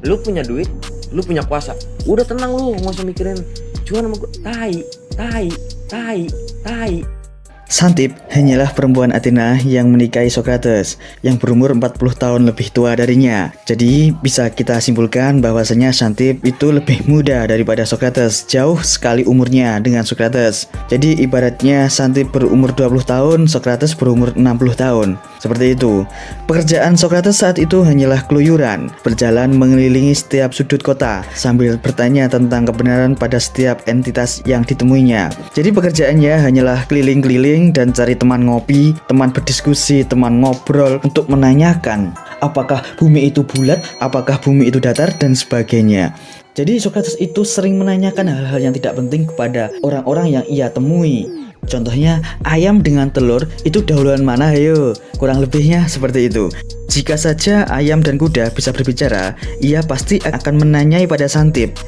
Lu punya duit, lu punya kuasa, udah tenang lu, nggak usah mikirin cuan sama gue. Tai. Xantippe hanyalah perempuan Athena yang menikahi Socrates yang berumur 40 tahun lebih tua darinya. Jadi bisa kita simpulkan bahwasanya Xantippe itu lebih muda daripada Socrates, jauh sekali umurnya dengan Socrates. Jadi ibaratnya Xantippe berumur 20 tahun, Socrates berumur 60 tahun. Seperti itu. Pekerjaan Socrates saat itu hanyalah keluyuran, berjalan mengelilingi setiap sudut kota sambil bertanya tentang kebenaran pada setiap entitas yang ditemuinya. Jadi pekerjaannya hanyalah keliling-keliling dan cari teman ngopi, teman berdiskusi, teman ngobrol untuk menanyakan apakah bumi itu bulat, apakah bumi itu datar, dan sebagainya. Jadi Socrates itu sering menanyakan hal-hal yang tidak penting kepada orang-orang yang ia temui. Contohnya ayam dengan telur itu dahuluan mana, ayo? Kurang lebihnya seperti itu. Jika saja ayam dan kuda bisa berbicara, ia pasti akan menanyai pada Xantippe,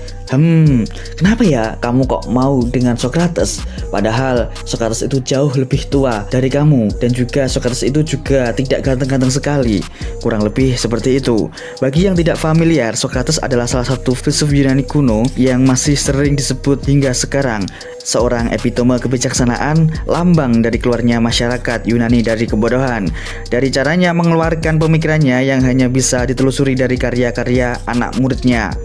kenapa ya kamu kok mau dengan Socrates? Padahal Socrates itu jauh lebih tua dari kamu, dan juga Socrates itu juga tidak ganteng-ganteng sekali. Kurang lebih seperti itu. Bagi yang tidak familiar, Socrates adalah salah satu filsuf Yunani kuno yang masih sering disebut hingga sekarang seorang epitome kebijaksanaan, lambang dari keluarnya masyarakat Yunani dari kebodohan, dari caranya mengeluarkan pemikirannya yang hanya bisa ditelusuri dari karya-karya anak muridnya.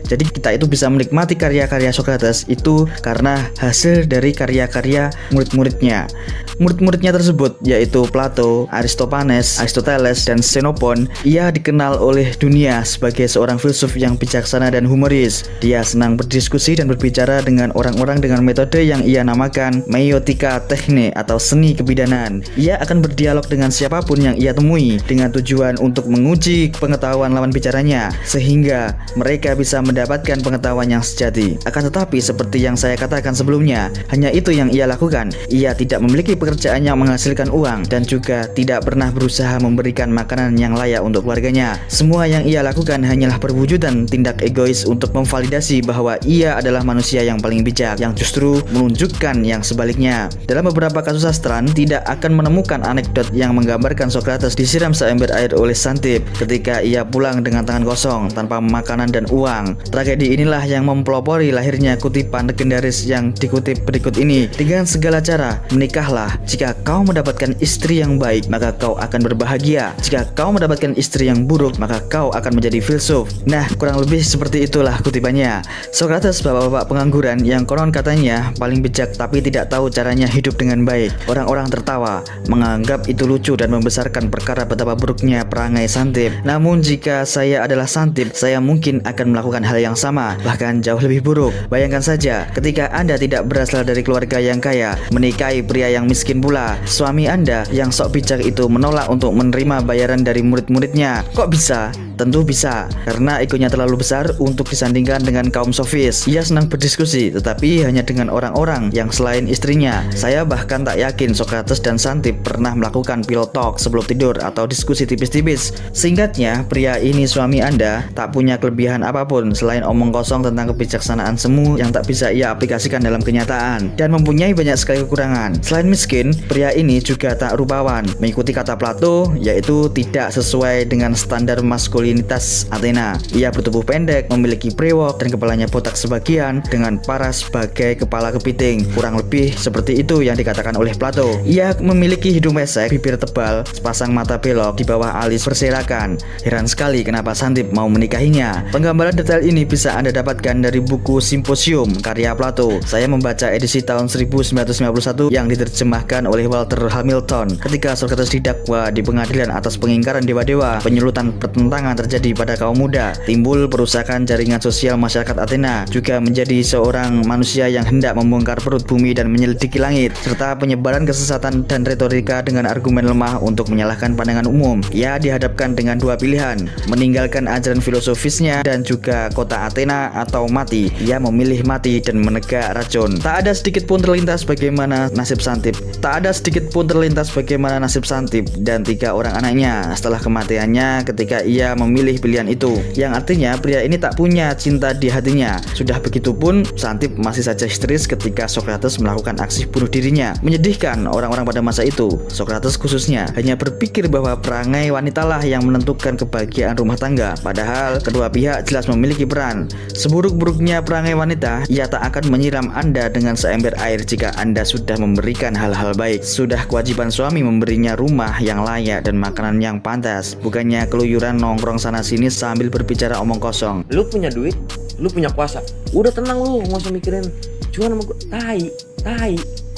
Jadi kita itu bisa menikmati karya-karya Socrates itu karena hasil dari karya-karya murid-muridnya. Murid-muridnya tersebut yaitu Plato, Aristophanes, Aristoteles, dan Xenophon. Ia dikenal oleh dunia sebagai seorang filsuf yang bijaksana dan humoris. Dia senang berdiskusi dan berbicara dengan orang-orang dengan metode yang ia namakan meiotika techne atau seni kebidanan. Ia akan berdialog dengan siapapun yang ia temui dengan tujuan untuk menguji pengetahuan lawan bicaranya sehingga mereka bisa mendapatkan pengetahuan yang sejati. Akan tetapi seperti yang saya katakan sebelumnya, hanya itu yang ia lakukan. Ia tidak memiliki pekerjaan yang menghasilkan uang dan juga tidak pernah berusaha memberikan makanan yang layak untuk keluarganya. Semua yang ia lakukan hanyalah perwujudan tindak egois untuk memvalidasi bahwa ia adalah manusia yang paling bijak, yang justru menunjukkan yang sebaliknya. Dalam beberapa kasus sastran tidak akan menemukan anekdot yang menggambarkan Socrates disiram seember air oleh Xantippe ketika ia pulang dengan tangan kosong tanpa makanan dan uang. Tragedi inilah yang mempelopori lahirnya kutipan legendaris yang dikutip berikut ini. Dengan segala cara, menikahlah. Jika kau mendapatkan istri yang baik, maka kau akan berbahagia. Jika kau mendapatkan istri yang buruk, maka kau akan menjadi filsuf. Nah, kurang lebih seperti itulah kutipannya. Socrates, bapak-bapak pengangguran yang konon katanya paling bijak tapi tidak tahu caranya hidup dengan baik. Orang-orang tertawa, menganggap itu lucu dan membesarkan perkara betapa buruknya perangai Xantippe. Namun jika saya adalah Xantippe, saya mungkin akan melakukan hal yang sama, bahkan jauh lebih buruk. Bayangkan saja, ketika Anda tidak berasal dari keluarga yang kaya, menikahi pria yang miskin pula, suami Anda yang sok bijak itu menolak untuk menerima bayaran dari murid-muridnya. Kok bisa? Tentu bisa, karena egonya terlalu besar untuk disandingkan dengan kaum sofis. Ia senang berdiskusi, tetapi hanya dengan orang-orang yang selain istrinya. Saya bahkan tak yakin Socrates dan Xantippe pernah melakukan pillow talk sebelum tidur atau diskusi tipis-tipis. Singkatnya, pria ini suami Anda tak punya kelebihan apapun selain omong kosong tentang kebijaksanaan semu yang tak bisa ia aplikasikan dalam kenyataan, dan mempunyai banyak sekali kekurangan. Selain miskin, pria ini juga tak rupawan. Mengikuti kata Plato, yaitu tidak sesuai dengan standar maskulinitas Athena. Ia bertubuh pendek, memiliki brewok, dan kepalanya botak sebagian dengan paras sebagai kepala kepiting. Kurang lebih seperti itu yang dikatakan oleh Plato. Ia memiliki hidung pesek, bibir tebal, sepasang mata belok, di bawah alis berserakan. Heran sekali kenapa Xantippe mau menikahinya. Penggambaran detail ini bisa Anda dapatkan dari buku Simposium karya Plato. Saya membaca edisi tahun 1991 yang diterjemahkan oleh Walter Hamilton. Ketika Socrates didakwa di pengadilan atas pengingkaran dewa-dewa, penyulutan pertentangan terjadi pada kaum muda, timbul perusakan jaringan sosial masyarakat Athena, juga menjadi seorang manusia yang hendak membongkar perut bumi dan menyelidiki langit, serta penyebaran kesesatan dan retorika dengan argumen lemah untuk menyalahkan pandangan umum. Ia dihadapkan dengan dua pilihan, meninggalkan ajaran filosofisnya dan juga kota Athena atau mati. Ia memilih mati dan menegak racun. Tak ada sedikit pun terlintas bagaimana nasib Xantippe. Tak ada sedikit pun terlintas bagaimana nasib Xantippe dan tiga orang anaknya setelah kematiannya ketika ia memilih pilihan itu, yang artinya pria ini tak punya cinta di hatinya. Sudah begitu pun Xantippe masih saja histeris ketika Socrates melakukan aksi bunuh dirinya. Menyedihkan, orang-orang pada masa itu, Socrates khususnya, hanya berpikir bahwa perangai wanitalah yang menentukan kebahagiaan rumah tangga. Padahal kedua pihak jelas memiliki peran. Seburuk-buruknya perangai wanita, ia tak akan menyiram Anda dengan seember air jika Anda sudah memberikan hal-hal baik. Sudah kewajiban suami memberinya rumah yang layak dan makanan yang pantas, bukannya keluyuran nongkrong sana sini sambil berbicara omong kosong. Lu punya duit, lu punya kuasa, udah tenang lu, nggak usah mikirin cuan sama gue.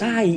Tai.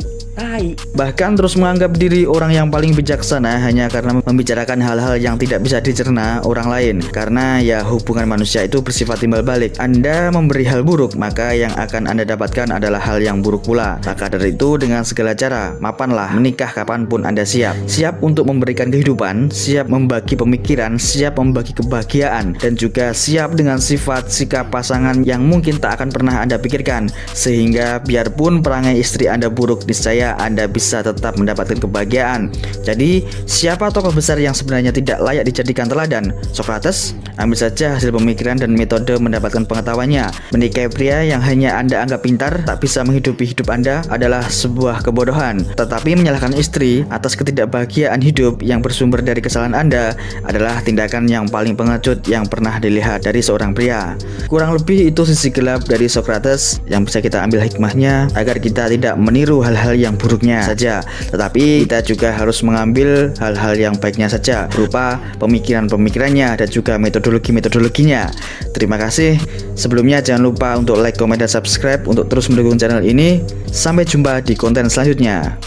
Bahkan terus menganggap diri orang yang paling bijaksana hanya karena membicarakan hal-hal yang tidak bisa dicerna orang lain. Karena ya hubungan manusia itu bersifat timbal balik. Anda memberi hal buruk, maka yang akan Anda dapatkan adalah hal yang buruk pula. Maka dari itu dengan segala cara, mapanlah menikah kapanpun Anda siap. Siap untuk memberikan kehidupan, siap membagi pemikiran, siap membagi kebahagiaan, dan juga siap dengan sifat sikap pasangan yang mungkin tak akan pernah Anda pikirkan. Sehingga biarpun perangai istri Anda buruk, niscaya Anda bisa tetap mendapatkan kebahagiaan. Jadi, siapa tokoh besar yang sebenarnya tidak layak dijadikan teladan? Socrates? Ambil saja hasil pemikiran dan metode mendapatkan pengetahuannya. Menikahi pria yang hanya Anda anggap pintar, tak bisa menghidupi hidup Anda adalah sebuah kebodohan. Tetapi menyalahkan istri atas ketidakbahagiaan hidup yang bersumber dari kesalahan Anda adalah tindakan yang paling pengecut yang pernah dilihat dari seorang pria. Kurang lebih itu sisi gelap dari Socrates yang bisa kita ambil hikmahnya agar kita tidak meniru hal-hal yang buruknya saja, tetapi kita juga harus mengambil hal-hal yang baiknya saja berupa pemikiran-pemikirannya dan juga metodologinya. Terima kasih. Sebelumnya jangan lupa untuk like, komen, dan subscribe untuk terus mendukung channel ini. Sampai jumpa di konten selanjutnya.